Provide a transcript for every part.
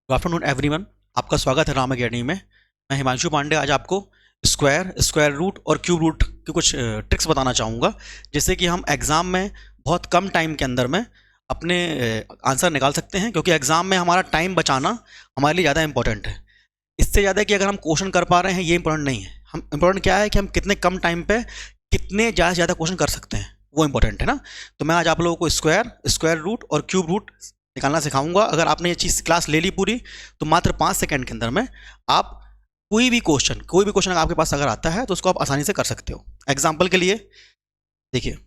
Good afternoon everyone. आपका स्वागत है राम अकेडमी में। मैं हिमांशु पांडे आज आपको स्क्वायर रूट और क्यूब रूट की कुछ ट्रिक्स बताना चाहूँगा, जिससे कि हम एग्ज़ाम में बहुत कम टाइम के अंदर में अपने आंसर निकाल सकते हैं, क्योंकि एग्ज़ाम में हमारा टाइम बचाना हमारे लिए ज़्यादा इंपॉर्टेंट है। इससे ज़्यादा कि अगर हम क्वेश्चन कर पा रहे हैं ये इंपॉर्टेंट नहीं है। हम इंपॉर्टेंट क्या है कि हम कितने कम टाइम पे कितने ज़्यादा से ज़्यादा क्वेश्चन कर सकते हैं, वो इंपॉर्टेंट है ना। तो मैं आज आप लोगों को स्क्वायर रूट और क्यूब रूट निकालना सिखाऊंगा। अगर आपने ये चीज़ क्लास ले ली पूरी, तो मात्र 5 सेकंड के अंदर में आप कोई भी क्वेश्चन आपके पास अगर आता है तो उसको आप आसानी से कर सकते हो। एग्जाम्पल के लिए देखिए,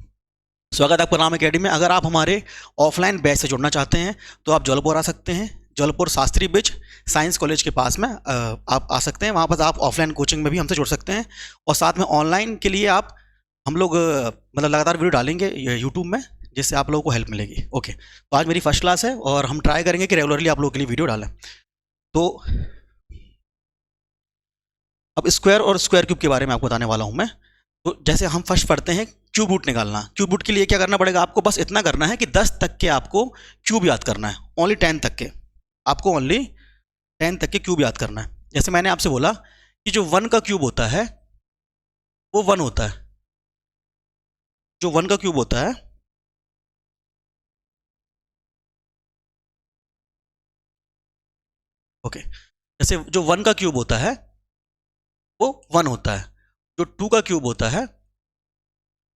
स्वागत है आपका राम अकेडमी में। अगर आप हमारे ऑफलाइन बैच से जुड़ना चाहते हैं तो आप जबलपुर आ सकते हैं। Jabalpur Shastri bridge science college के पास में आप आ सकते हैं। वहाँ पर आप ऑफलाइन कोचिंग में भी हमसे जुड़ सकते हैं, और साथ में ऑनलाइन के लिए आप हम लोग मतलब लगातार वीडियो डालेंगे यूट्यूब में, जिससे आप लोगों को हेल्प मिलेगी। ओके, तो आज मेरी फर्स्ट क्लास है और हम ट्राई करेंगे कि रेगुलरली आप लोगों के लिए वीडियो डालें। तो अब स्क्वायर और स्क्वायर क्यूब के बारे में आपको बताने वाला हूँ मैं। तो जैसे हम फर्स्ट पढ़ते हैं क्यूब रूट निकालना। क्यूब रूट के लिए क्या करना पड़ेगा, आपको बस इतना करना है कि 10 तक के आपको क्यूब याद करना है। ओनली 10 तक के, आपको ओनली 10 तक के क्यूब याद करना है। जैसे मैंने आपसे बोला कि जो 1 का क्यूब होता है वो 1 होता है। जो 1 का क्यूब होता है ओके, जैसे जो 1 का क्यूब होता है वो 1 होता है। जो 2 का क्यूब होता है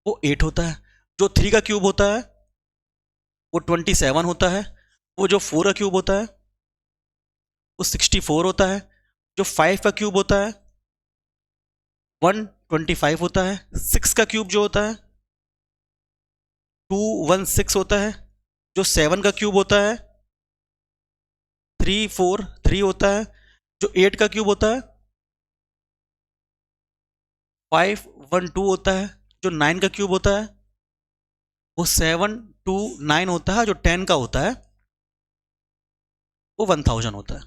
वो 8 होता है। जो 3 का क्यूब होता है वो 27 होता है। वो जो 4 का क्यूब होता है वो 64 होता है। जो 5 का क्यूब होता है 125 होता है। 6 का क्यूब जो होता है 216 होता है। जो 7 का क्यूब होता है 343 होता है। जो 8 का क्यूब होता है 512 होता है। जो 9 का क्यूब होता है वो 729 होता है। जो 10 का होता है वो 1000 होता है।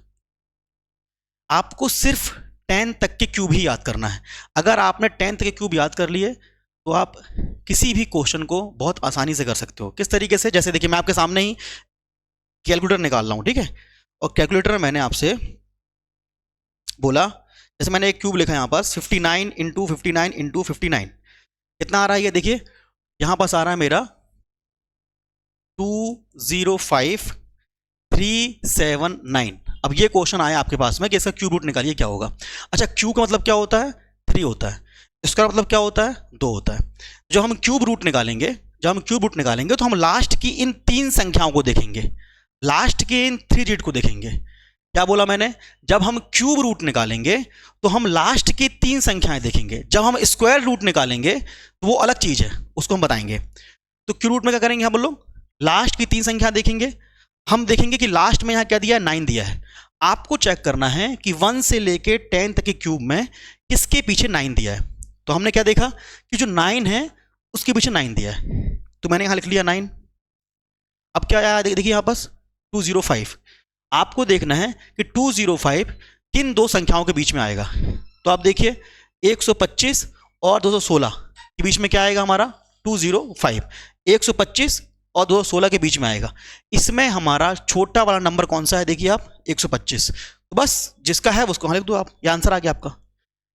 आपको सिर्फ 10 तक के क्यूब ही याद करना है। अगर आपने 10 तक के क्यूब याद कर लिए तो आप किसी भी क्वेश्चन को बहुत आसानी से कर सकते हो। किस तरीके से, जैसे देखिए मैं आपके सामने ही कैलकुलेटर निकाल रहा हूं, ठीक है। और कैलकुलेटर में मैंने आपसे बोला, जैसे मैंने एक क्यूब लिखा है यहाँ पास 59 इंटू 59 इंटू 59, कितना आ रहा है ये देखिए। यहाँ पास आ रहा है मेरा 205379। अब ये क्वेश्चन आया आपके पास में कि इसका क्यूब रूट निकालिए, क्या होगा। अच्छा, क्यूब का मतलब क्या होता है, 3 होता है। इसका मतलब क्या होता है, 2 होता है। जब हम क्यूब रूट निकालेंगे तो हम लास्ट की इन 3 संख्याओं को देखेंगे, लास्ट के इन 3 डिजिट को देखेंगे। क्या बोला मैंने, जब हम क्यूब रूट निकालेंगे तो हम लास्ट की 3 संख्याएं देखेंगे। जब हम स्क्वायर रूट निकालेंगे तो वो अलग चीज है, उसको हम बताएंगे। तो क्यूब रूट में क्या करेंगे हम लोग, लास्ट की 3 संख्या देखेंगे। हम देखेंगे कि लास्ट में यहां क्या दिया है, 9 दिया है। आपको चेक करना है कि 1 से लेके 10 तक के क्यूब में किसके पीछे 9 दिया है। तो हमने क्या देखा कि जो 9 है उसके पीछे 9 दिया है, तो मैंने यहां लिख लिया 9। अब क्या आया देखिए यहां पास 205। आपको देखना है कि 205 किन 2 संख्याओं के बीच में आएगा। तो आप देखिए 125 और 216 के बीच में क्या आएगा हमारा, 205। 125 और 216 के बीच में आएगा। इसमें हमारा छोटा वाला नंबर कौन सा है, देखिए आप 125। तो बस जिसका है उसको लिख दो आप, ये आंसर आ गया आपका।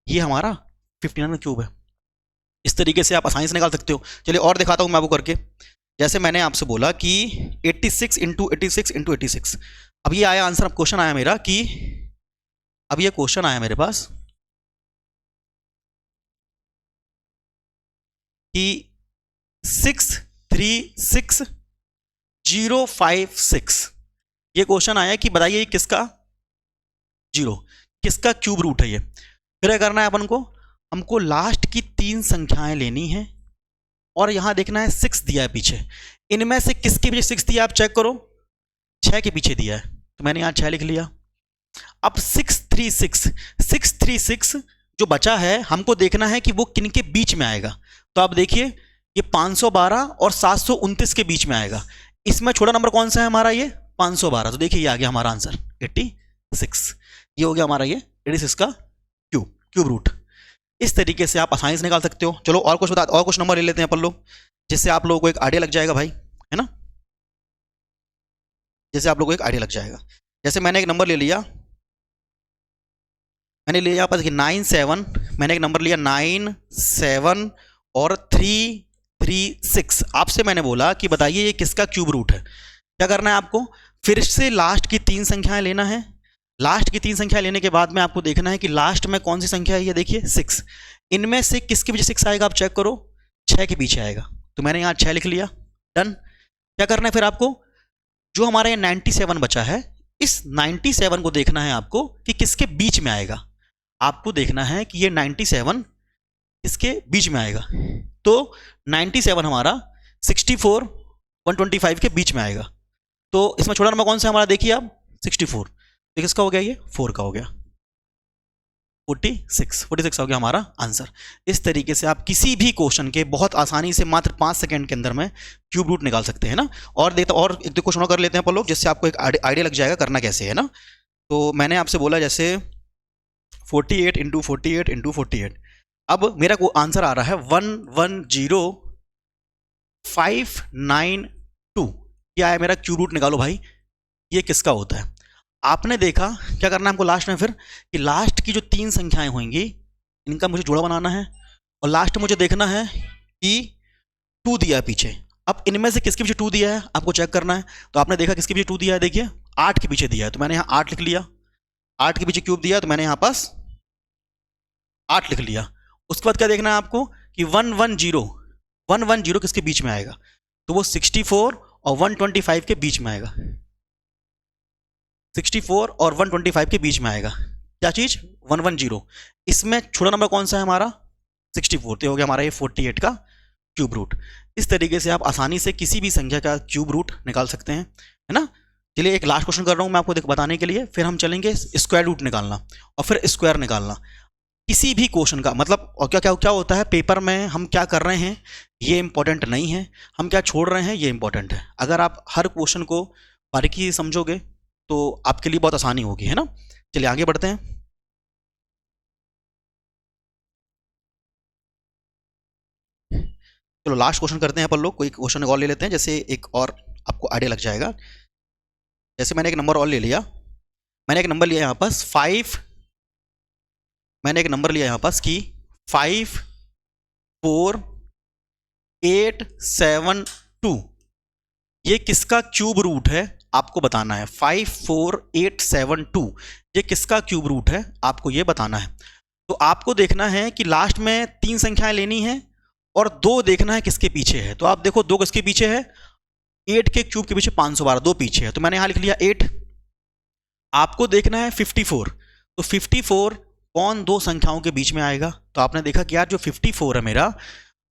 ये हमारा 59 क्यूब है। इस तरीके से आप आसानी से निकाल सकते हो। चलिए और दिखाता हूं मैं आपको करके। जैसे मैंने आपसे बोला कि 86 इंटू 86 इंटू 86। अब ये आया आंसर, अब क्वेश्चन आया मेरा कि, अब ये क्वेश्चन आया मेरे पास कि 636056, ये क्वेश्चन आया कि बताइए किसका जीरो, किसका क्यूब रूट है ये। फिर क्या करना है अपन को, हमको लास्ट की 3 संख्याएं लेनी है और यहां देखना है 6 दिया है पीछे। इनमें से किसके पीछे 6 दिया, आप चेक करो। 6 के पीछे दिया है, तो मैंने यहां 6 लिख लिया। अब 636 जो बचा है हमको देखना है कि वो किन के बीच में आएगा। तो आप देखिए ये 512 और 729 के बीच में आएगा। इसमें छोटा नंबर कौन सा है हमारा, ये 512। तो देखिए ये आ गया हमारा आंसर 86। ये हो गया हमारा ये 86 का क्यूब रूट। इस तरीके से आप आसानी से निकाल सकते हो। चलो और कुछ नंबर ले लेते हैं अपन लोग, जिससे आप लोगों को एक आइडिया लग जाएगा भाई, है ना। जैसे आप लोगों को एक आइडिया लग जाएगा। जैसे मैंने एक नंबर ले लिया, मैंने लिया यहाँ पर देखिए 9 7, मैंने एक नंबर लिया 9 7 और 3 3 6। आपसे मैंने बोला कि बताइए ये किसका क्यूब रूट है। क्या करना है आपको, फिर से लास्ट की 3 संख्याएं लेना है। लास्ट की 3 संख्या लेने के बाद में आपको देखना है कि लास्ट में कौन सी संख्या है, ये देखिए 6। इनमें से किसके पीछे 6 आएगा आप चेक करो, 6 के पीछे आएगा। तो मैंने यहाँ 6 लिख लिया, डन। क्या करना है फिर आपको, जो हमारा ये 97 बचा है, इस 97 को देखना है आपको कि किसके बीच में आएगा। आपको देखना है कि ये 97 इसके बीच में आएगा। तो 97 हमारा 64 125 के बीच में आएगा। तो इसमें छोटा नंबर कौन सा हमारा, देखिए आप 64। तो किसका हो गया, ये 4 का हो गया, 46 हो गया हमारा आंसर। इस तरीके से आप किसी भी क्वेश्चन के बहुत आसानी से मात्र 5 सेकंड के अंदर में क्यूब रूट निकाल सकते हैं ना। और देखते और एक दो क्वेश्चन कर लेते हैं अपन लोग, जिससे आपको एक आइडिया लग जाएगा करना कैसे है ना। तो मैंने आपसे बोला जैसे 48 इंटू 48 इंटू 48। अब मेरा को आंसर आ रहा है 110592। क्या है मेरा क्यूब रूट, निकालो भाई ये किसका होता है। आपने देखा क्या करना है हमको लास्ट में फिर, कि लास्ट की जो 3 संख्याएं होंगी इनका मुझे जोड़ा बनाना है, और लास्ट में मुझे देखना है कि 2 दिया है पीछे। अब इनमें से किसके पीछे 2 दिया है आपको चेक करना है। तो आपने देखा किसके पीछे 2 दिया है, देखिए 8 के पीछे दिया है, तो मैंने यहाँ 8 लिख लिया। 8 के पीछे क्यूब दिया है तो मैंने यहाँ पास 8 लिख लिया। उसके बाद क्या देखना है आपको कि 110 किसके बीच में आएगा, तो वो 64 और 125 के बीच में आएगा। 64 और 125 के बीच में आएगा क्या चीज, 110। इसमें छोटा नंबर कौन सा है हमारा, 64। तो हो गया हमारा ये 48 का क्यूब रूट। इस तरीके से आप आसानी से किसी भी संख्या का क्यूब रूट निकाल सकते हैं, है ना। चलिए एक लास्ट क्वेश्चन कर रहा हूं मैं आपको बताने के लिए, फिर हम चलेंगे स्क्वायर रूट निकालना और फिर स्क्वायर निकालना किसी भी क्वेश्चन का। मतलब और क्या क्या क्या होता है पेपर में, हम क्या कर रहे हैं ये इंपॉर्टेंट नहीं है, हम क्या छोड़ रहे हैं ये इंपॉर्टेंट है। अगर आप हर क्वेश्चन को बारीकी समझोगे तो आपके लिए बहुत आसानी होगी, है ना। चलिए आगे बढ़ते हैं। चलो लास्ट क्वेश्चन करते हैं अपन लोग, कोई क्वेश्चन और ले लेते हैं, जैसे एक और आपको आइडिया लग जाएगा। जैसे मैंने एक नंबर और ले लिया, मैंने एक नंबर लिया यहाँ पास 5, मैंने एक नंबर लिया यहाँ पास कि 54872। ये किसका क्यूब रूट है आपको बताना है। 54872 ये किसका क्यूब रूट है आपको ये बताना है। तो आपको देखना है कि लास्ट में 3 संख्याएं लेनी है और 2 देखना है किसके पीछे है। तो आप देखो 2 किसके पीछे है, 8 के क्यूब के पीछे 512, 2 पीछे है, तो मैंने यहां लिख लिया 8। आपको देखना है 54, तो 54 कौन 2 संख्याओं के बीच में आएगा। तो आपने देखा कि यार जो 54 है मेरा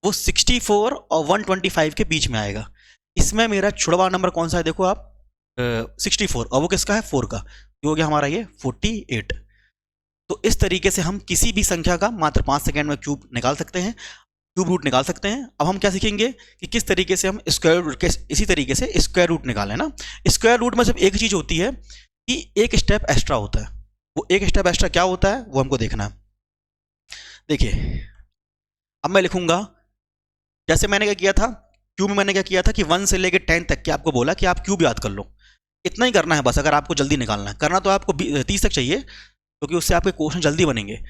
वो 64 और 125 के बीच में आएगा। इसमें मेरा छुड़वा नंबर कौन सा है, देखो आप 64, और वो किसका है 4 का, जो हो गया हमारा ये 48। तो इस तरीके से हम किसी भी संख्या का मात्र 5 सेकंड में क्यूब निकाल सकते हैं, क्यूब रूट निकाल सकते हैं। अब हम क्या सीखेंगे कि किस तरीके से हम स्क्वायर रूट, इसी तरीके से स्क्वायर रूट निकालें ना। स्क्वायर रूट में सिर्फ एक चीज होती है कि एक स्टेप एक्स्ट्रा होता है। वो एक स्टेप एक्स्ट्रा क्या होता है वो हमको देखना है। देखिए अब मैं लिखूंगा, जैसे मैंने क्या किया था क्यूब में, मैंने क्या किया था कि 1 से लेकर 10 तक के आपको बोला कि आप क्यूब याद कर लो। इतना ही करना है बस, अगर आपको जल्दी निकालना है। करना तो आपको 30 तक चाहिए क्योंकि उससे आपके क्वेश्चन जल्दी बनेंगे।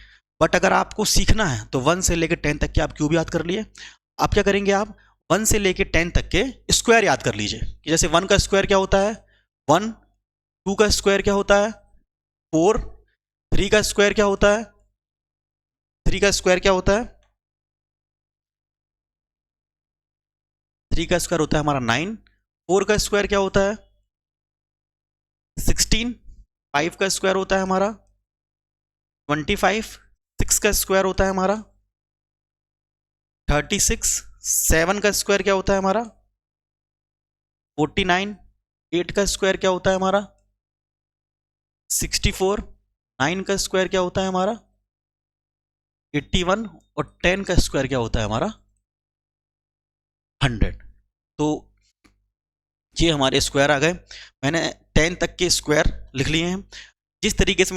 बट अगर आपको सीखना है तो 1 से लेकर 10 तक के आप क्यूब याद कर लिए। आप क्या करेंगे, आप 1 से लेकर 10 तक के स्क्वायर याद कर लीजिए कि जैसे 1 का स्क्वायर क्या होता है 1, 2 का स्क्वायर क्या होता है 4, 3 का स्क्वायर क्या होता है 3 का स्क्वायर क्या होता है 3 का स्क्वायर होता है हमारा 9, 4 का स्क्वायर क्या होता है 16, 5 का स्क्वायर होता है हमारा 25, 6 का स्क्वायर होता है हमारा 36, 7 का स्क्वायर क्या होता है हमारा 49, 8 का स्क्वायर क्या होता है हमारा 64, 9 का स्क्वायर क्या होता है हमारा 81 और 10 का स्क्वायर क्या होता है हमारा 100। तो ये हमारे स्क्वायर आ गए। मैंने 10 तक के स्क्वायर लिख लिए हैं। जिस तरीके से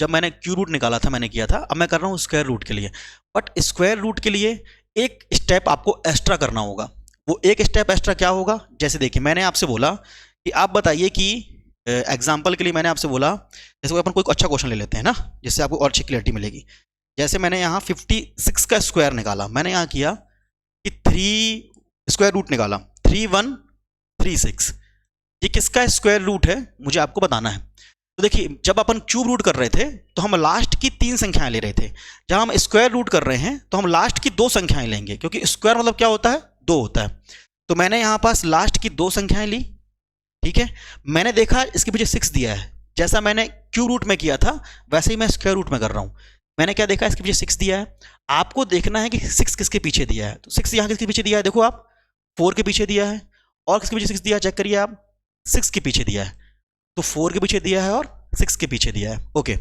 जब मैंने क्यूब रूट निकाला था मैंने किया था, अब मैं कर रहा हूँ स्क्वायर रूट के लिए। बट स्क्वायर रूट के लिए एक स्टेप आपको एक्स्ट्रा करना होगा। वो एक स्टेप एक्स्ट्रा क्या होगा, जैसे देखिए मैंने आपसे बोला कि आप बताइए कि एग्जाम्पल के लिए मैंने आपसे बोला, जैसे अपन कोई अच्छा क्वेश्चन ले लेते हैं ना, जिससे आपको और अच्छी क्लियरिटी मिलेगी। जैसे मैंने यहाँ 56 का स्क्वायर निकाला, मैंने यहाँ किया कि 3 स्क्वायर रूट निकाला, 3136, ये किसका स्क्वायर रूट है मुझे आपको बताना है। तो देखिए, जब अपन क्यूब रूट कर रहे थे तो हम लास्ट की 3 संख्याएं ले रहे थे, जब हम स्क्वायर रूट कर रहे हैं तो हम लास्ट की 2 संख्याएं लेंगे, क्योंकि स्क्वायर मतलब क्या होता है, 2 होता है। तो मैंने यहाँ पास लास्ट की 2 संख्याएं ली, ठीक है। मैंने देखा इसके पीछे 6 दिया है, जैसा मैंने क्यूब रूट में किया था वैसे ही मैं स्क्वायर रूट में कर रहा हूँ। मैंने क्या देखा, इसके पीछे 6 दिया है। आपको देखना है कि 6 किसके पीछे दिया है। तो 6 यहाँ किसके पीछे दिया है, देखो आप 4 के पीछे दिया है। और किसके पीछे 6 दिया है, चेक करिए आप, 6 के पीछे दिया है। तो 4 के पीछे दिया है और 6 के पीछे दिया है। ओके,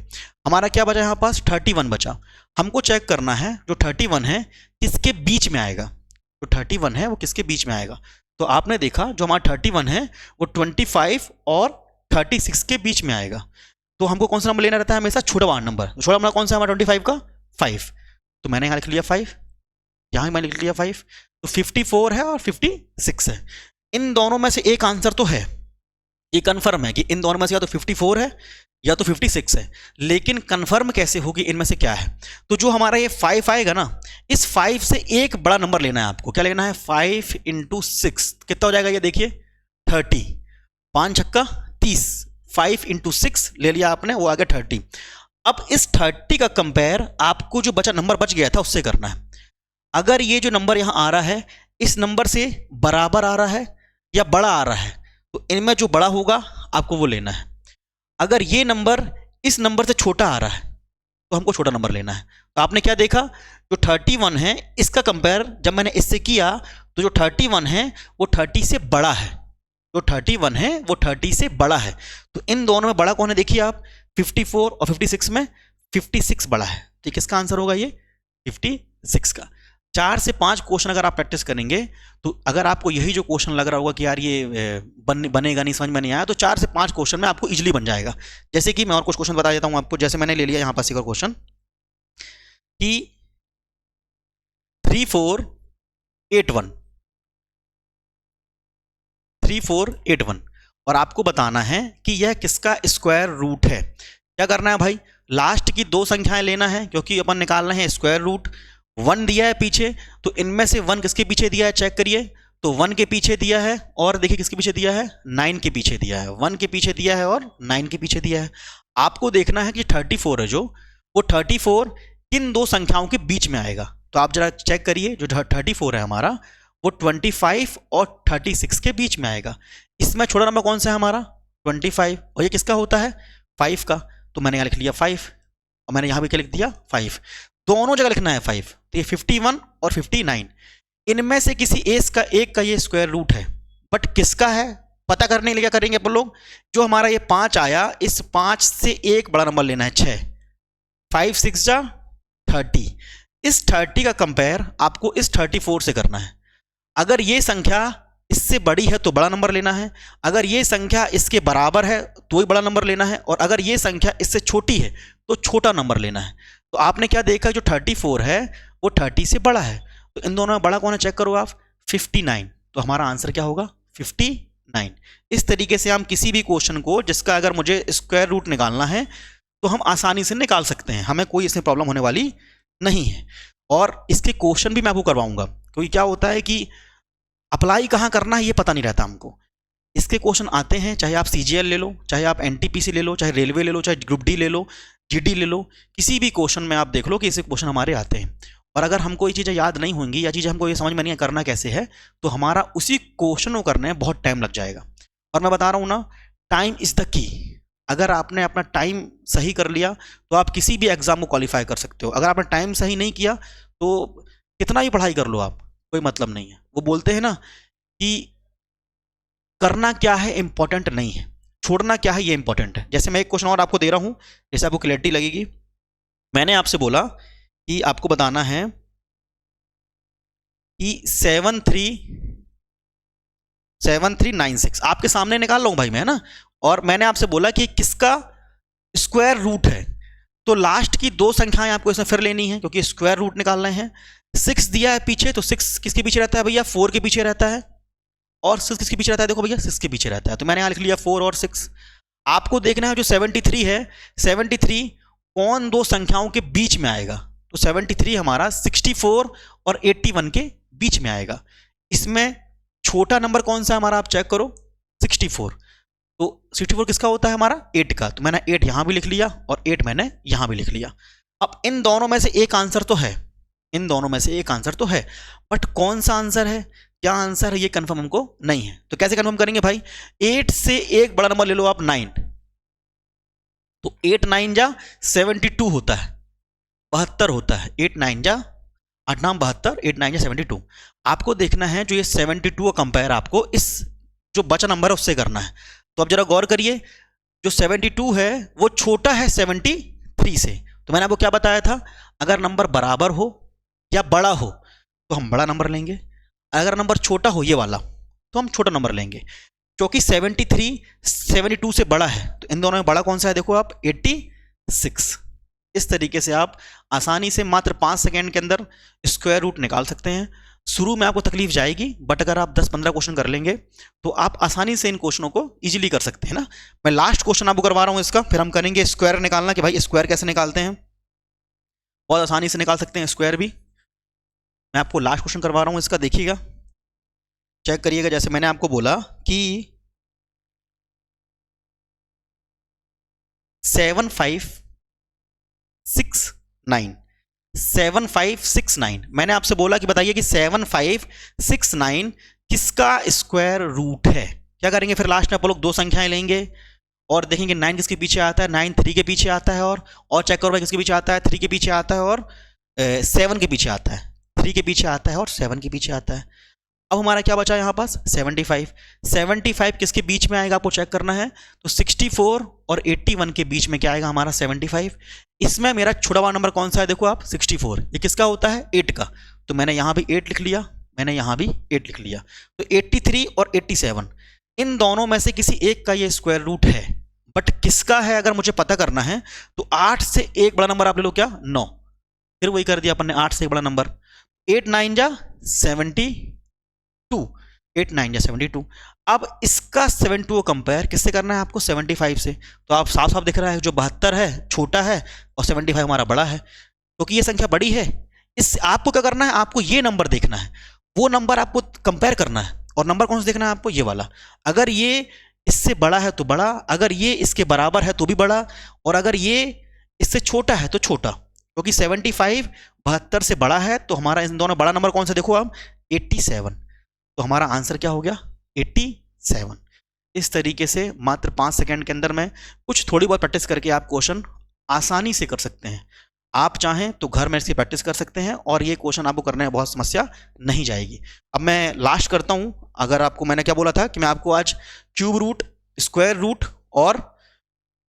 हमारा क्या बचा यहाँ पास, 31 बचा। हमको चेक करना है जो 31 है किसके बीच में आएगा, जो 31 है वो किसके बीच में आएगा। तो आपने देखा जो हमारा 31 है वो 25 और 36 के बीच में आएगा। तो हमको कौन सा नंबर लेना रहता है, हमेशा छोटा वाला नंबर। छोटा नंबर कौन सा है हमारा 25 का, 5। तो मैंने यहाँ लिख लिया 5, यहाँ मैंने लिख लिया 5। तो 54 है और 56 है। इन दोनों में से एक आंसर तो है, ये कंफर्म है कि इन दोनों में से या तो 54 है या तो 56 है, लेकिन कंफर्म कैसे होगी इनमें से क्या है। तो जो हमारा ये 5 आएगा ना, इस 5 से एक बड़ा नंबर लेना है आपको। क्या लेना है, 5 × 6 कितना हो जाएगा, ये देखिए 30, 5 छक्का 30, 5 × 6 ले लिया आपने, वो आ गया 30। अब इस 30 का कंपेयर आपको जो बचा नंबर बच गया था उससे करना है। अगर ये जो नंबर यहाँ आ रहा है इस नंबर से बराबर आ रहा है या बड़ा आ रहा है, तो इनमें जो बड़ा होगा आपको वो लेना है। अगर ये नंबर इस नंबर से छोटा आ रहा है तो हमको छोटा नंबर लेना है। तो आपने क्या देखा, जो 31 है इसका कंपेयर जब मैंने इससे किया तो जो 31 है वो 30 से बड़ा है, जो 31 है वो 30 से बड़ा है। तो इन दोनों में बड़ा कौन है, देखिए आप, 54 और 56 में 56 बड़ा है। तो किसका आंसर होगा, ये 56 का। 4 से 5 क्वेश्चन अगर आप प्रैक्टिस करेंगे तो अगर आपको यही जो क्वेश्चन लग रहा होगा कि यार ये बनेगा नहीं, समझ में नहीं आया, तो 4 से 5 क्वेश्चन में आपको इजीली बन जाएगा। जैसे कि मैं और कुछ क्वेश्चन बता देता हूं आपको। जैसे मैंने ले लिया यहाँ पास एक और क्वेश्चन कि 3481 और आपको बताना है कि यह किसका स्क्वायर रूट है। क्या करना है भाई, लास्ट की 2 संख्याएं लेना है, क्योंकि अपन निकाल रहे हैं स्क्वायर रूट। 1 दिया है पीछे, तो इनमें से 1 किसके पीछे दिया है, चेक करिए। तो 1 के पीछे दिया है और देखिए किसके पीछे दिया है, 9 के पीछे दिया है। 1 के पीछे दिया है और 9 के पीछे दिया है। आपको देखना है कि 34 है जो, वो 34 किन 2 संख्याओं के बीच में आएगा। तो आप जरा चेक करिए, जो 34 है हमारा वो 25 और 36 के बीच में आएगा। इसमें छोटा नंबर कौन सा है हमारा, 25, और ये किसका होता है, 5 का। तो मैंने यहाँ लिख लिया 5 और मैंने यहाँ भी क्या लिख दिया, 5। दोनों जगह लिखना है 5। तो ये 51 और 59, इनमें से किसी एक का ये स्क्वायर रूट है, बट किसका है पता करने के लिए क्या करेंगे अपन लोग, जो हमारा ये 5 आया इस 5 से एक बड़ा नंबर लेना है, 6। 5 6 जा 30, इस 30 का कंपेयर आपको इस 34 से करना है। अगर ये संख्या इससे बड़ी है तो बड़ा नंबर लेना है, अगर ये संख्या इसके बराबर है तो ही बड़ा नंबर लेना है, और अगर ये संख्या इससे छोटी है तो छोटा नंबर लेना है। तो आपने क्या देखा, जो 34 है वो 30 से बड़ा है। तो इन दोनों में बड़ा कौन है, चेक करो आप, 59। तो हमारा आंसर क्या होगा, 59। इस तरीके से हम किसी भी क्वेश्चन को जिसका अगर मुझे स्क्वायर रूट निकालना है तो हम आसानी से निकाल सकते हैं, हमें कोई इसमें प्रॉब्लम होने वाली नहीं है। और इसके क्वेश्चन भी मैं आपको करवाऊंगा, क्योंकि क्या होता है कि अप्लाई कहाँ करना है ये पता नहीं रहता हमको। इसके क्वेश्चन आते हैं, चाहे आप CGL ले लो, चाहे आप NTPC ले लो, चाहे रेलवे ले लो, चाहे ग्रुप डी ले लो, GD ले लो, किसी भी क्वेश्चन में आप देख लो कि इसके क्वेश्चन हमारे आते हैं। और अगर हमको ये चीज़ें याद नहीं होंगी या चीज़ें हमको ये समझ में नहीं करना कैसे है, तो हमारा उसी क्वेश्चन को करने में बहुत टाइम लग जाएगा। और मैं बता रहा हूँ ना, टाइम इज़ द की। अगर आपने अपना टाइम सही कर लिया तो आप किसी भी एग्जाम को क्वालिफाई कर सकते हो। अगर आपने टाइम सही नहीं किया तो कितना ही पढ़ाई कर लो आप, कोई मतलब नहीं है। वो बोलते हैं ना कि करना क्या है इंपॉर्टेंट नहीं है, छोड़ना क्या है ये इंपॉर्टेंट है। जैसे मैं एक क्वेश्चन और आपको दे रहा हूं, जैसे आपको क्लैरिटी लगेगी। मैंने आपसे बोला कि आपको बताना है कि 7396 आपके सामने निकाल रहा हूं भाई मैं, ना। और मैंने आपसे बोला कि किसका स्क्वायर रूट है, तो लास्ट की 2 संख्याएं आपको इसमें फिर लेनी है, क्योंकि स्क्वायर रूट निकालना है। 6 दिया है पीछे, तो 6 किसके पीछे रहता है भैया, 4 के पीछे रहता है। और 6 किसके पीछे रहता है, देखो भैया 6 के पीछे रहता है। तो मैंने यहाँ लिख लिया 4 और 6। आपको देखना है जो 73 है, 73 कौन दो संख्याओं के बीच में आएगा। तो 73 हमारा 64 और 81 के बीच में आएगा। इसमें छोटा नंबर कौन सा है हमारा, आप चेक करो, 64। तो 64 किसका होता है हमारा, 8 का। तो मैंने 8 यहां भी लिख लिया और 8 मैंने यहां भी लिख लिया। अब इन दोनों में से एक आंसर तो है, इन दोनों में से एक आंसर तो है, बट कौन सा आंसर है, क्या आंसर है, ये कंफर्म हमको नहीं है। तो कैसे कंफर्म करेंगे भाई, 8 से एक बड़ा नंबर ले लो आप 9, तो 8 9 जा 72 होता है, 72 होता है। 8 9 जा 8 नाम 72, 8 9 जा 72। आपको देखना है जो ये 72 का कंपेयर आपको इस जो बचा नंबर है उससे करना है। तो अब जरा गौर करिए, जो 72 है वो छोटा है 73 से। तो मैंने आपको क्या बताया था, अगर नंबर बराबर हो या बड़ा हो तो हम बड़ा नंबर लेंगे, अगर नंबर छोटा हो ये वाला तो हम छोटा नंबर लेंगे। क्योंकि 73 72 से बड़ा है, तो इन दोनों में बड़ा कौन सा है, देखो आप 86। इस तरीके से आप आसानी से मात्र 5 सेकेंड के अंदर स्क्वायर रूट निकाल सकते हैं। शुरू में आपको तकलीफ जाएगी, बट अगर आप 10-15 क्वेश्चन कर लेंगे तो आप आसानी से इन क्वेश्चनों को इजीली कर सकते हैं ना। मैं लास्ट क्वेश्चन आपको करवा रहा हूं इसका, फिर हम करेंगे स्क्वायर निकालना, कि भाई स्क्वायर कैसे निकालते हैं। बहुत आसानी से निकाल सकते हैं स्क्वायर भी। मैं आपको लास्ट क्वेश्चन करवा रहा हूं इसका, देखिएगा, चेक करिएगा। जैसे मैंने आपको बोला कि 7569, 7569, मैंने आपसे बोला कि बताइए कि 7569 किसका स्क्वायर रूट है। क्या करेंगे फिर लास्ट में आप लोग दो संख्याएं लेंगे और देखेंगे 9 किसके पीछे आता है, 9 3 के पीछे आता है, और चेक करो भाई किसके पीछे आता है, 3 के पीछे आता है और 7 के पीछे आता है, 3 के पीछे आता है और 7 के पीछे आता है। अब हमारा क्या बचा यहाँ पास, 75। 75 किसके बीच में आएगा आपको चेक करना है। तो 64 और 81 के बीच में क्या आएगा हमारा, 75। इसमें मेरा छुड़ा हुआ नंबर कौन सा है, देखो आप 64, ये किसका होता है, 8 का। तो मैंने यहाँ भी 8 लिख लिया, मैंने यहाँ भी 8 लिख लिया। तो 83 और 87 इन दोनों में से किसी एक का ये स्क्वायर रूट है, बट किसका है अगर मुझे पता करना है तो 8 से एक बड़ा नंबर आप ले लो, क्या, 9। फिर वही कर दिया अपन ने, 8 से एक बड़ा नंबर, 8 9 जा 72, 8 9 जा 72। अब इसका 72 को कंपेयर किससे करना है आपको, 75 से। तो आप साफ साफ दिख रहा है जो 72 है छोटा है और 75 हमारा बड़ा है, क्योंकि ये संख्या बड़ी है। इस आपको क्या करना है, आपको ये नंबर देखना है, वो नंबर आपको कंपेयर करना है। और नंबर कौन सा देखना है आपको, ये वाला। अगर ये इससे बड़ा है तो बड़ा, अगर ये इसके बराबर है तो भी बड़ा, और अगर ये इससे छोटा है तो छोटा। क्योंकि 75 72 से बड़ा है, तो हमारा इन दोनों बड़ा नंबर कौन सा, देखो आप 87। तो हमारा आंसर क्या हो गया, 87। इस तरीके से मात्र 5 सेकंड के अंदर में कुछ थोड़ी बहुत प्रैक्टिस करके आप क्वेश्चन आसानी से कर सकते हैं। आप चाहें तो घर में इसकी प्रैक्टिस कर सकते हैं और ये क्वेश्चन आपको करने में बहुत समस्या नहीं जाएगी। अब मैं लास्ट करता हूं। अगर आपको मैंने क्या बोला था कि मैं आपको आज क्यूब रूट, स्क्वायर रूट और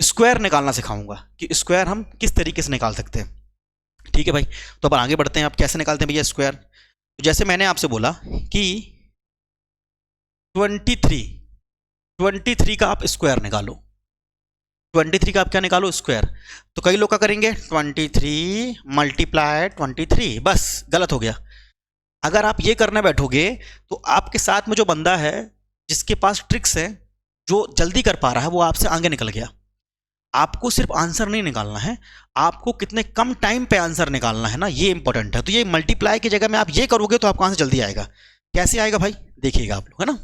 स्क्वायर निकालना सिखाऊंगा कि स्क्वायर हम किस तरीके से निकाल सकते हैं। ठीक है भाई, तो अब आगे बढ़ते हैं। आप कैसे निकालते हैं भैया स्क्वायर। तो जैसे मैंने आपसे बोला कि 23 का आप स्क्वायर निकालो, 23 का आप क्या निकालो, स्क्वायर। तो कई लोग क्या करेंगे, 23 मल्टीप्लाई 23, बस गलत हो गया। अगर आप ये करने बैठोगे तो आपके साथ में जो बंदा है जिसके पास ट्रिक्स है, जो जल्दी कर पा रहा है, वो आपसे आगे निकल गया। आपको सिर्फ आंसर नहीं निकालना है, आपको कितने कम टाइम पे आंसर निकालना है ना, ये इंपॉर्टेंट है। तो ये मल्टीप्लाई की जगह में आप ये करोगे तो आपका आंसर जल्दी आएगा। कैसे आएगा भाई, देखिएगा आप लोग, है ना।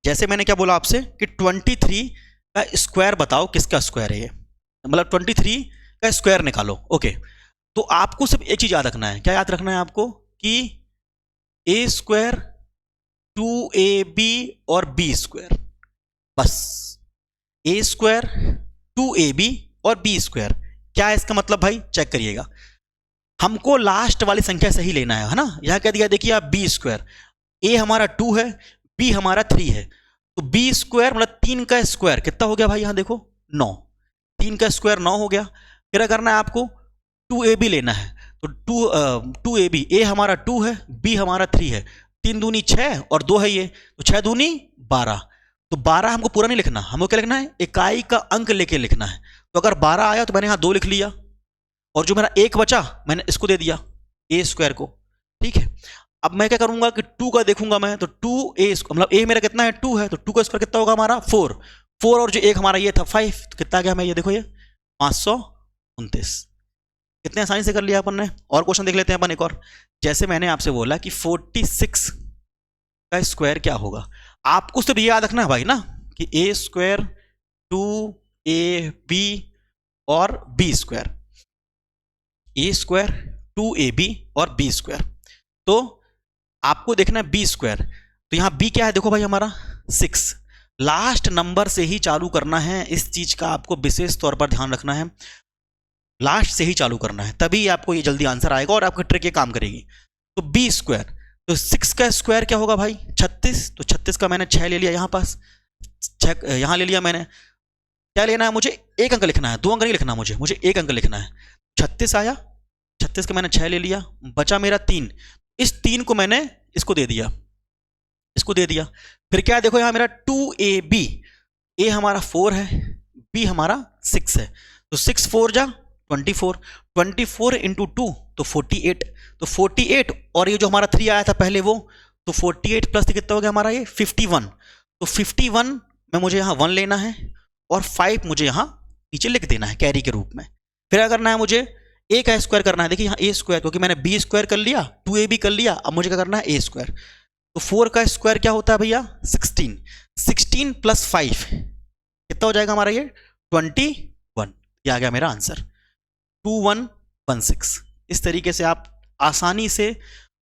जैसे मैंने क्या बोला आपसे कि 23 का स्क्वायर बताओ किसका स्क्वायर है ये, मतलब 23 का स्क्वायर निकालो। ओके, तो आपको सिर्फ एक चीज याद रखना है। क्या याद रखना है आपको, कि ए स्क्वायर 2ab और बी स्क्वायर, बस। ए स्क्वायर 2ab और बी स्क्वायर, क्या है इसका मतलब भाई, चेक करिएगा। हमको लास्ट वाली संख्या सही लेना है ना। यहां कह दिया, देखिए आप बी स्क्वायर, ए हमारा 2 है, बी हमारा 3 है, तो बी स्क्वायर मतलब 3 का स्क्वायर कितना हो गया भाई, यहां देखो 9, 3 का स्क्वायर 9 हो गया। फिर क्या करना है आपको, 2ab लेना है। तो 2ab, ए हमारा 2 है, बी हमारा 3 है, 3 दूनी 6 और 2 है ये, तो 6 दूनी 12। तो 12 हमको पूरा नहीं लिखना, हमको क्या लिखना है, इकाई का अंक लेके लिखना है। तो अगर 12 आया तो मैंने यहां 2 लिख लिया, और जो मेरा 1 बचा मैंने इसको दे दिया, ए स्क्वायर को। ठीक है, अब मैं क्या करूंगा कि 2 का देखूंगा मैं, तो 2a मतलब a मेरा कितना है, 2 है, तो 2 का स्क्वायर कितना होगा हमारा, 4। 4 और जो एक हमारा ये था 5, तो कितना आ गया हमें, ये देखो ये 529। कितने आसानी से कर लिया अपन ने। और क्वेश्चन देख लेते हैं अपन एक और। जैसे मैंने आपसे बोला कि 46 का स्क्वायर क्या होगा, आपको सिर्फ ये याद रखना है भाई ना कि ए स्क्वायर 2ab और बी स्क्वायर, ए स्क्वायर 2ab और बी स्क्वायर। तो आपको देखना है बी स्क्वायर, तो यहां बी क्या है देखो भाई हमारा 6। लास्ट नंबर से ही चालू करना है, इस चीज का आपको विशेष तौर पर ध्यान रखना है, लास्ट से ही चालू करना है, तभी आपको ये जल्दी आंसर आएगा और आपकी ट्रिक ये काम करेगी। तो बी स्क्वायर, तो 6 का स्क्वायर क्या होगा भाई 36, तो 36 का मैंने 6 ले लिया यहाँ पास, 6 यहाँ ले लिया मैंने। क्या लेना है मुझे, एक अंक लिखना है, 2 अंक नहीं लिखना मुझे एक अंक लिखना है। 36 आया, 36 का मैंने 6 ले लिया, बचा मेरा 3। इस 3 को मैंने इसको दे दिया, इसको दे दिया। फिर क्या देखो यहाँ मेरा 2ab, ए हमारा 4 है, बी हमारा 6 है, तो 6 4 जा 24, 24 इंटू 2 तो 48, तो 48 और ये जो हमारा 3 आया था पहले वो, तो 48 प्लस कितना हो गया हमारा ये 51। तो 51 में मुझे यहाँ 1 लेना है और 5 मुझे यहाँ नीचे लिख देना है कैरी के रूप में। फिर क्या करना है मुझे, ए का स्क्वायर करना है। देखिए यहाँ ए स्क्वायर, क्योंकि मैंने बी स्क्वायर कर लिया, 2ab कर लिया, अब मुझे क्या करना है ए स्क्वायर। तो 4 का स्क्वायर क्या होता है भैया 16, 16 प्लस 5 कितना हो जाएगा हमारा ये 21। ये आ गया मेरा आंसर 2116। इस तरीके से आप आसानी से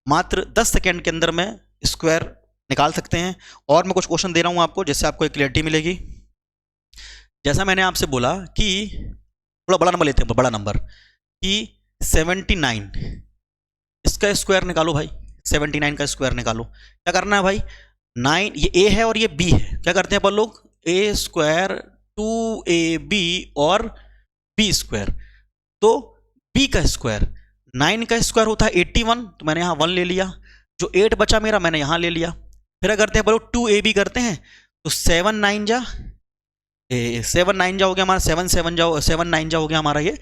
मात्र 10 सेकेंड के अंदर में स्क्वायर निकाल सकते हैं। और मैं कुछ क्वेश्चन दे रहा हूं आपको, जिससे आपको एक क्लियरिटी मिलेगी। जैसा मैंने आपसे बोला कि थोड़ा बड़ा नंबर लेते हैं, बड़ा नंबर कि 79, इसका स्क्वायर निकालो भाई, 79 का स्क्वायर निकालो। क्या करना है भाई, 9 ये ए है और ये बी है, क्या करते हैं अपन लोग, ए स्क्वायर 2ab और बी स्क्वायर। तो b का स्क्वायर, 9 का स्क्वायर होता है 81, तो मैंने यहाँ 1 ले लिया, जो 8 बचा मेरा मैंने यहाँ ले लिया। फिर करते हैं बोलो 2ab करते हैं, तो 7 9 जा 7 9 जा हो गया हमारा, 7 7 जा 7 9 जा हो गया हमारा ये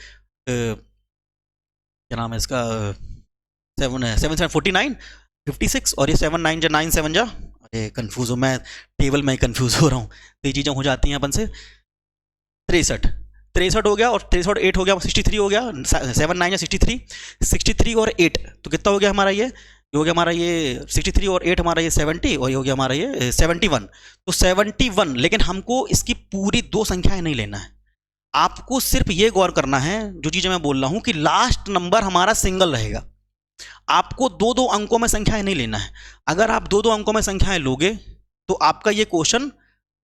क्या नाम है इसका 7 7 49 56, और ये 7 9 जा 9 7 जा, अरे कंफ्यूज हो मैं, टेबल में कंफ्यूज हो रहा हूँ, तो ये चीज़ें हो जाती हैं अपन से। 63 हो गया, और 63 8 हो गया 63 हो गया, 7 9 या 63, 63 और 8 तो कितना हो गया हमारा ये हो गया हमारा ये 63 और 8 हमारा ये 70, और ये हो गया हमारा ये 71। तो 71, लेकिन हमको इसकी पूरी 2 संख्याएं नहीं लेना है, आपको सिर्फ ये गौर करना है जो चीज़ें मैं बोल रहा हूँ कि लास्ट नंबर हमारा सिंगल रहेगा। आपको 2-2 अंकों में संख्याएं नहीं लेना है। अगर आप 2-2 अंकों में संख्याएं लोगे तो आपका ये क्वेश्चन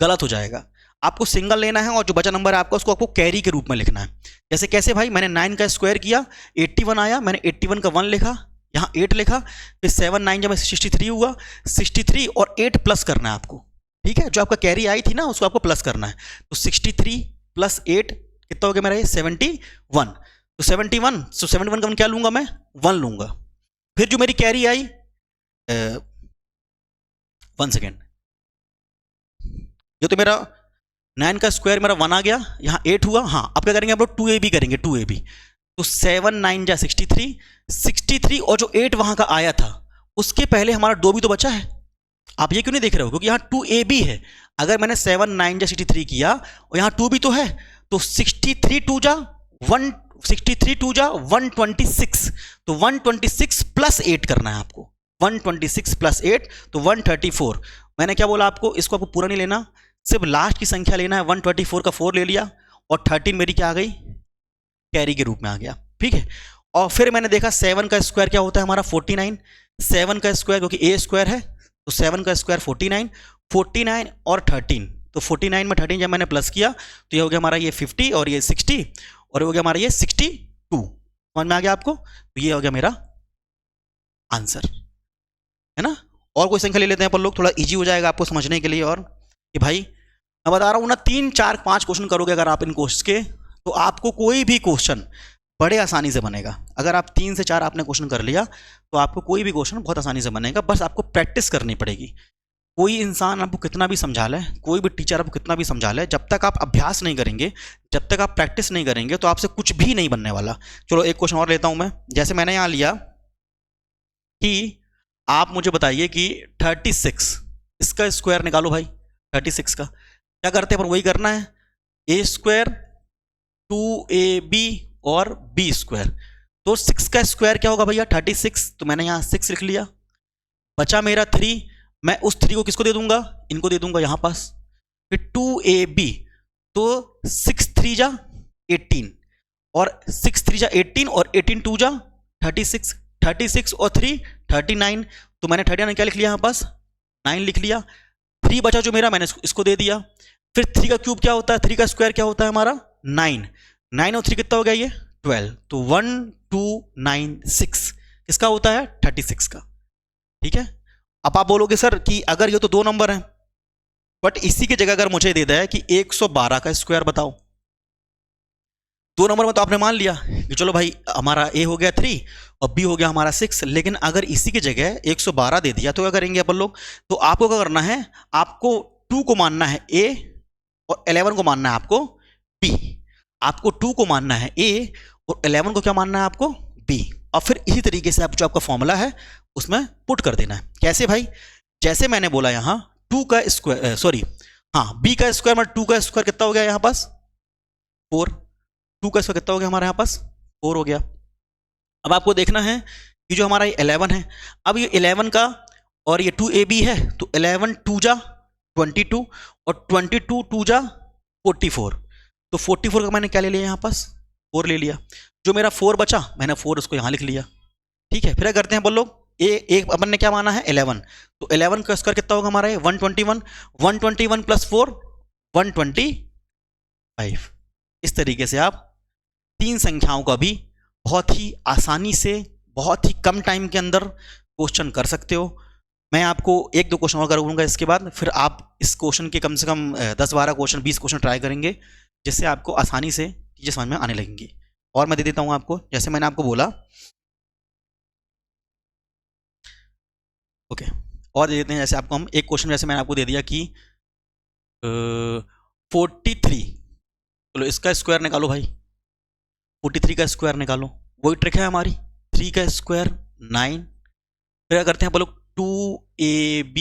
गलत हो जाएगा। आपको सिंगल लेना है और जो बचा नंबर है आपका उसको आपको कैरी के रूप में लिखना है। जैसे कैसे भाई, मैंने 9 का स्क्वायर किया 81 आया, मैंने 81 का 1 लिखा, यहाँ 8 लिखा, फिर 7 9 जब 63 हुआ, 63 और 8 प्लस करना है आपको, ठीक है, जो आपका कैरी आई थी ना उसको आपको प्लस करना है। तो 63 प्लस 8 कितना हो गया मेरा ये 71। तो 71, तो 71 का क्या लूंगा मैं 1 लूंगा। फिर जो मेरी कैरी आई 1 सेकेंड, ये तो मेरा 9 का स्क्वायर मेरा 1 आ गया, यहाँ 8 हुआ। हाँ अब क्या करेंगे आप लोग 2ab करेंगे, 2ab तो 7 9 जा 63, 63 और जो 8 वहां का आया था उसके पहले हमारा 2b तो बचा है। आप ये क्यों नहीं देख रहे हो, क्योंकि यहाँ 2ab है। अगर मैंने 7 9 जा 63 किया और यहाँ 2b तो है, तो 63 2 जा 1, 63 2 जा 126, तो 126 प्लस 8 करना है आपको, 126 प्लस 8 तो 134। मैंने क्या बोला आपको, इसको आपको पूरा नहीं लेना, सिर्फ लास्ट की संख्या लेना है। 124 का 4 ले लिया और 13 मेरी क्या आ गई कैरी के रूप में आ गया, ठीक है। और फिर मैंने देखा 7 का स्क्वायर क्या होता है हमारा 49, 7 का स्क्वायर क्योंकि ए स्क्वायर है तो 7 का स्क्वायर 49, 49 और 13, तो 49 में 13 जब मैंने प्लस किया तो ये हो गया हमारा ये 50 और ये 60 और ये हो गया हमारा ये 62। समझ में आ गया आपको, तो ये हो गया मेरा आंसर, है ना। और कोई संख्या ले लेते हैं अपन लोग, थोड़ा इजी हो जाएगा आपको समझने के लिए। और कि भाई मैं बता रहा हूँ ना 3 4 5 क्वेश्चन करोगे अगर आप इन कोर्स के, तो आपको कोई भी क्वेश्चन बड़े आसानी से बनेगा। अगर आप 3 से 4 आपने क्वेश्चन कर लिया तो आपको कोई भी क्वेश्चन बहुत आसानी से बनेगा, बस आपको प्रैक्टिस करनी पड़ेगी। कोई इंसान आपको कितना भी समझा ले, कोई भी टीचर आपको कितना भी समझा ले, जब तक आप अभ्यास नहीं करेंगे, जब तक आप प्रैक्टिस नहीं करेंगे तो आपसे कुछ भी नहीं बनने वाला। चलो एक क्वेश्चन और लेता हूं मैं। जैसे मैंने यहां लिया कि आप मुझे बताइए कि 36 इसका स्क्वायर निकालो भाई, 36 का। क्या करते हैं अपन, वही करना है, ए स्क्वायर 2ab और बी स्क्वायर। तो 6 का स्क्वायर क्या होगा भैया 36, तो मैंने यहाँ 6 लिख लिया। बचा मेरा 3, मैं उस 3 को किसको दे दूंगा, इनको दे दूंगा यहाँ पास। फिर 2ab, तो 6 3 जा 18 और 6 3 जा 18 और 18 2 जा 36, 36 और 3 39, तो मैंने 39 क्या लिख लिया यहाँ पास 9 लिख लिया। 3 बचा जो मेरा, मैंने इसको दे दिया। फिर 3 का क्यूब क्या होता है, 3 का स्क्वायर क्या होता है हमारा 9, 9 और 3 कितना हो गया ये 12, तो 1296 किसका होता है 36 का। ठीक है, अब आप बोलोगे सर कि अगर ये तो 2 नंबर हैं, बट इसी की जगह अगर मुझे दे दिया है कि 112 का स्क्वायर बताओ, 2 नंबर में तो आपने मान लिया कि चलो भाई हमारा ए हो गया 3 और बी हो गया हमारा 6, लेकिन अगर इसी की जगह 112 दे दिया तो क्या करेंगे अपन लोग, तो आपको क्या करना है, आपको 2 को मानना है ए और 11 को मानना है आपको बी। आपको 2 को मानना है ए और 11 को क्या मानना है आपको बी, और फिर इसी तरीके से आप जो आपका फॉर्मूला है उसमें पुट कर देना है। कैसे भाई, जैसे मैंने बोला यहाँ 2 का स्क्वायर, सॉरी हाँ बी का स्क्वायर मतलब 2 का स्क्वायर कितना हो गया यहाँ पास 4, 2 का स्क्वायर कितना हो गया हमारे यहाँ पास 4 हो गया। अब आपको देखना है कि जो हमारा ये 11 है, अब ये 11 का और ये 2ab है, तो 11 2 जा 22 और 22 2 जा 44, तो 44 का मैंने क्या ले लिया यहाँ पास 4 ले लिया। जो मेरा 4 बचा मैंने 4 उसको यहाँ लिख लिया। ठीक है, फिर क्या करते हैं बोल लोग, एक अपन ने क्या माना है 11, तो 11 का स्क्वायर कितना होगा हमारा 121, 121 प्लस 4 125। इस तरीके से आप 3 संख्याओं का भी बहुत ही आसानी से बहुत ही कम टाइम के अंदर क्वेश्चन कर सकते हो। मैं आपको 1-2 क्वेश्चन और करूँगा, इसके बाद फिर आप इस क्वेश्चन के कम से कम 10-12 क्वेश्चन 20 क्वेश्चन ट्राई करेंगे, जिससे आपको आसानी से चीज़ें समझ में आने लगेंगी। और मैं दे देता हूँ आपको, जैसे मैंने आपको बोला ओके, और दे देते हैं जैसे आपको हम एक क्वेश्चन जैसे मैंने आपको दे दिया कि 43, चलो इसका स्क्वायर निकालो भाई, 43 का स्क्वायर निकालो, वही ट्रिक है हमारी, 3 का स्क्वायर 9, फिर क्या करते हैं बोलो 2ab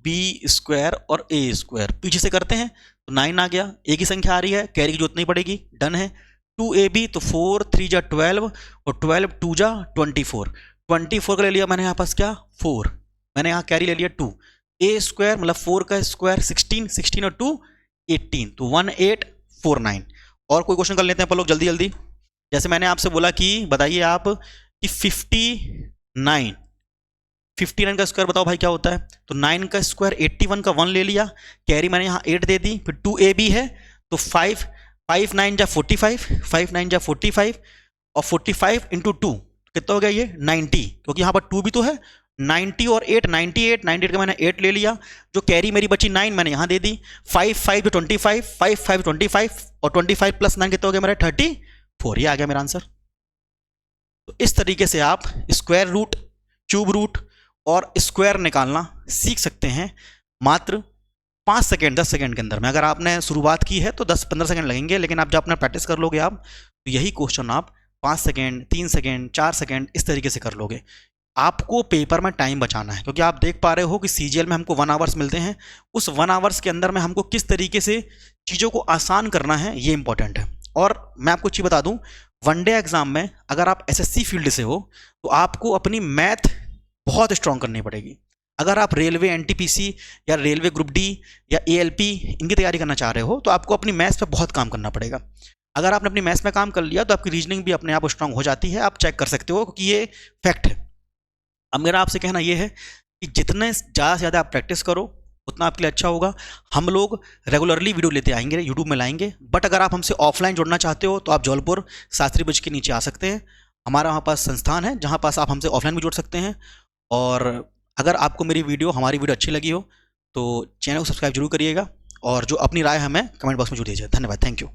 बी स्क्वायर और ए स्क्वायर, पीछे से करते हैं तो 9 आ गया, एक ही संख्या आ रही है, कैरी की जरूरत नहीं पड़ेगी, डन है। 2ab तो 4 3 जा 12 और 12 2 जा 24, 24 का ले लिया मैंने यहाँ पास क्या 4, मैंने यहाँ कैरी ले लिया 2, ए स्क्वायर मतलब 4 का स्क्वायर 16, 16 और 2 18, तो 1849। और कोई क्वेश्चन कर लेते हैं अपन लोग जल्दी जल्दी। जैसे मैंने आपसे बोला कि बताइए आप कि 59 का स्क्वायर बताओ भाई क्या होता है, तो 9 का स्क्वायर 81 का 1 ले लिया, कैरी मैंने यहाँ 8 दे दी, फिर 2ab है तो 5 5 9 जा 45, 5 9 जा 45 और 45 इंटू 2 कितना हो गया ये 90, क्योंकि यहाँ पर 2 भी तो है, 90 और 8 98, 98 का मैंने 8 ले लिया, जो कैरी मेरी बची 9 मैंने यहाँ दे दी, 5 5 जो 25, 5 5 25 और 25 प्लस 9 कितना हो गया मेरा 34, ये आ गया मेरा आंसर। तो इस तरीके से आप स्क्वायर रूट, क्यूब रूट और स्क्वायर निकालना सीख सकते हैं मात्र 5 सेकेंड 10 सेकेंड के अंदर में। अगर आपने शुरुआत की है तो 10-15 सेकेंड लगेंगे, लेकिन आप जब अपना प्रैक्टिस कर लोगे आप, तो यही क्वेश्चन आप 5 सेकेंड 3 सेकेंड 4 सेकेंड इस तरीके से कर लोगे। आपको पेपर में टाइम बचाना है, क्योंकि आप देख पा रहे हो कि सीजीएल में हमको 1 आवर्स मिलते हैं, उस 1 आवर्स के अंदर में हमको किस तरीके से चीज़ों को आसान करना है ये इंपॉर्टेंट है। और मैं आपको चीज़ बता दूं, वनडे एग्जाम में अगर आप एसएससी फील्ड से हो तो आपको अपनी मैथ बहुत स्ट्रांग करनी पड़ेगी। अगर आप रेलवे एनटीपीसी या रेलवे ग्रुप डी या एएलपी इनकी तैयारी करना चाह रहे हो तो आपको अपनी मैथ्स पे बहुत काम करना पड़ेगा। अगर आपने अपनी मैथ्स में काम कर लिया तो आपकी रीजनिंग भी अपने आप स्ट्रांग हो जाती है, आप चेक कर सकते हो, क्योंकि ये फैक्ट है। अब मेरा आपसे कहना ये है कि जितने ज़्यादा से ज़्यादा आप प्रैक्टिस करो उतना आपके लिए अच्छा होगा। हम लोग रेगुलरली वीडियो लेते आएंगे, यूट्यूब में लाएंगे, बट अगर आप हमसे ऑफलाइन जुड़ना चाहते हो तो आप जबलपुर शास्त्री ब्रिज के नीचे आ सकते हैं, हमारा वहाँ पास संस्थान है जहाँ पास आप हमसे ऑफलाइन भी जुड़ सकते हैं। और अगर आपको मेरी वीडियो हमारी वीडियो अच्छी लगी हो तो चैनल को सब्सक्राइब जरूर करिएगा, और जो अपनी राय हमें कमेंट बॉक्स में जरूर दीजिए। धन्यवाद, थैंक यू।